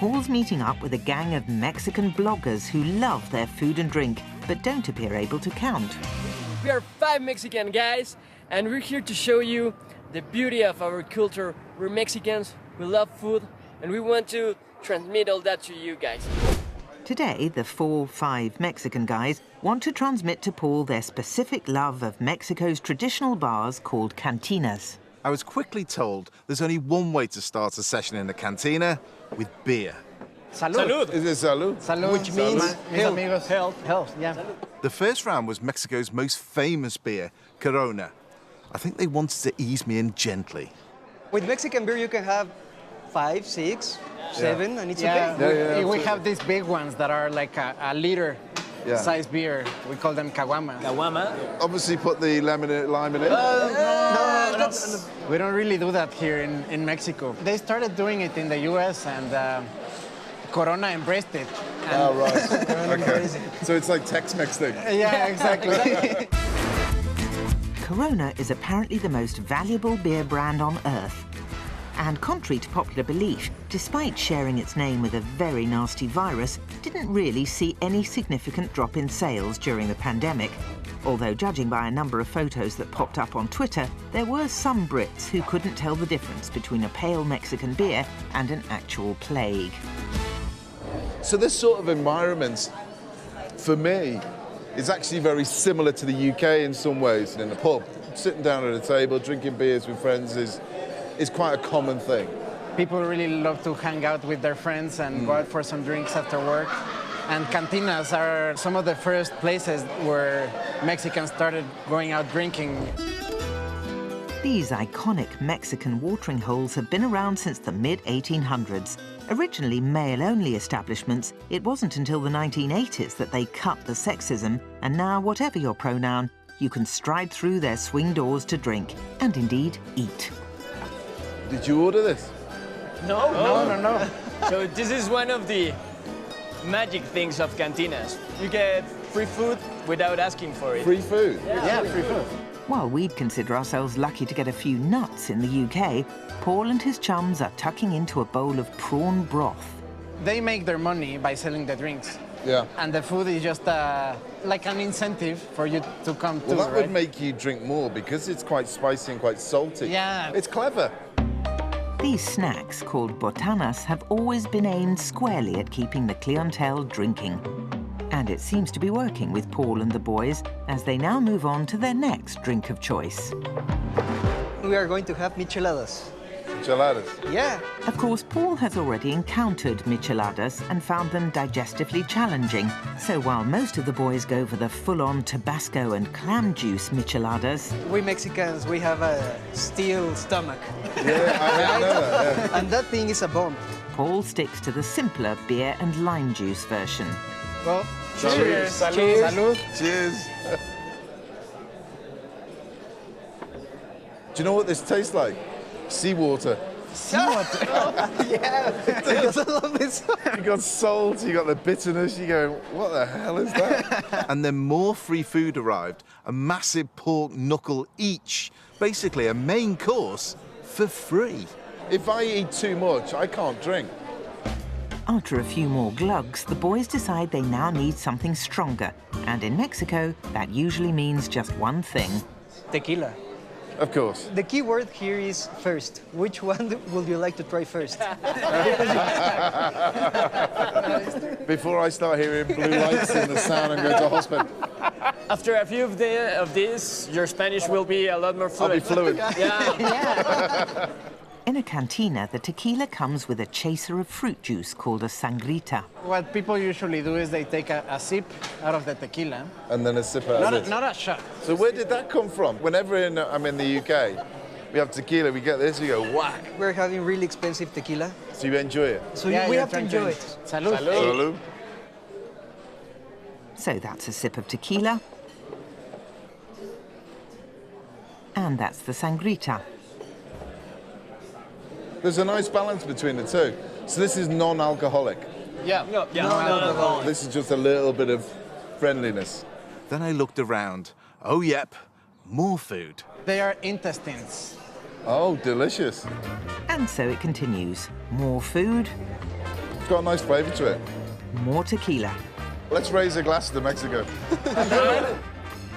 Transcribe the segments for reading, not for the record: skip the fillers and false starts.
Paul's meeting up with a gang of Mexican bloggers who love their food and drink, but don't appear able to count. We are 5 Mexican guys, and we're here to show you the beauty of our culture. We're Mexicans, we love food, and we want to transmit all that to you guys. Today, the 5 Mexican guys want to transmit to Paul their specific love of Mexico's traditional bars called cantinas. I was quickly told there's only one way to start a session in the cantina, with beer. Salud. Salud. Is it salud? Salud. Which means health. health. Health. Health, yeah. Salud. The first round was Mexico's most famous beer, Corona. I think they wanted to ease me in gently. With Mexican beer, you can have 5, 6, 7, and it's okay. We have these big ones that are like a liter size beer. We call them caguama. Caguama. Obviously put the lime in it. No, we don't really do that here in Mexico. They started doing it in the US, and Corona embraced it. Oh, right. Okay. So it's like Tex-Mex thing. Yeah, exactly. Corona is apparently the most valuable beer brand on Earth. And contrary to popular belief, despite sharing its name with a very nasty virus, didn't really see any significant drop in sales during the pandemic. Although, judging by a number of photos that popped up on Twitter, there were some Brits who couldn't tell the difference between a pale Mexican beer and an actual plague. So this sort of environment, for me, is actually very similar to the UK in some ways. In a pub, sitting down at a table, drinking beers with friends is quite a common thing. People really love to hang out with their friends and go out for some drinks after work. And cantinas are some of the first places where Mexicans started going out drinking. These iconic Mexican watering holes have been around since the mid-1800s. Originally male-only establishments, it wasn't until the 1980s that they cut the sexism, and now, whatever your pronoun, you can stride through their swing doors to drink, and indeed eat. Did you order this? No. So this is one of the magic things of cantinas. You get free food without asking for it. Free food? Yeah, free food. While we'd consider ourselves lucky to get a few nuts in the UK, Paul and his chums are tucking into a bowl of prawn broth. They make their money by selling the drinks. Yeah. And the food is just like an incentive for you to come to, Well, that right? would make you drink more because it's quite spicy and quite salty. Yeah. It's clever. These snacks, called botanas, have always been aimed squarely at keeping the clientele drinking. And it seems to be working with Paul and the boys as they now move on to their next drink of choice. We are going to have micheladas. Geladas. Yeah. Of course, Paul has already encountered micheladas and found them digestively challenging. So while most of the boys go for the full-on Tabasco and clam juice micheladas, We Mexicans, we have a steel stomach. Yeah, I know that. Yeah. And that thing is a bomb. Paul sticks to the simpler beer and lime juice version. Well, Cheers. Salud. Cheers. Salud. Cheers. Do you know what this tastes like? Seawater. Seawater. Yeah. I love this. You got salt, you got the bitterness, you go, what the hell is that? And then more free food arrived, a massive pork knuckle each. Basically a main course for free. If I eat too much, I can't drink. After a few more glugs, the boys decide they now need something stronger. And in Mexico, that usually means just one thing. Tequila. Of course. The key word here is first. Which one would you like to try first? Before I start hearing blue lights in the sound and go to hospital, After a few of these, your Spanish will be a lot more I'll be fluent. fluent. Yeah. In a cantina, the tequila comes with a chaser of fruit juice called a sangrita. What people usually do is they take a sip out of the tequila. And then a sip out of it. Not a shot. So where did that come from? Whenever I'm in the UK, we have tequila, we get this, we go whack. We're having really expensive tequila. So you enjoy it. So Yeah, we you're have to trying enjoy it. Salud. Salud. So that's a sip of tequila. And that's the sangrita. There's a nice balance between the two. So this is non-alcoholic. Yeah. No. This is just a little bit of friendliness. Then I looked around. Oh, yep, more food. They are intestines. Oh, delicious. And so it continues. More food, It's got a nice flavour to it. more tequila, Let's raise a glass to Mexico.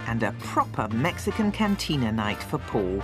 and a proper Mexican cantina night for Paul.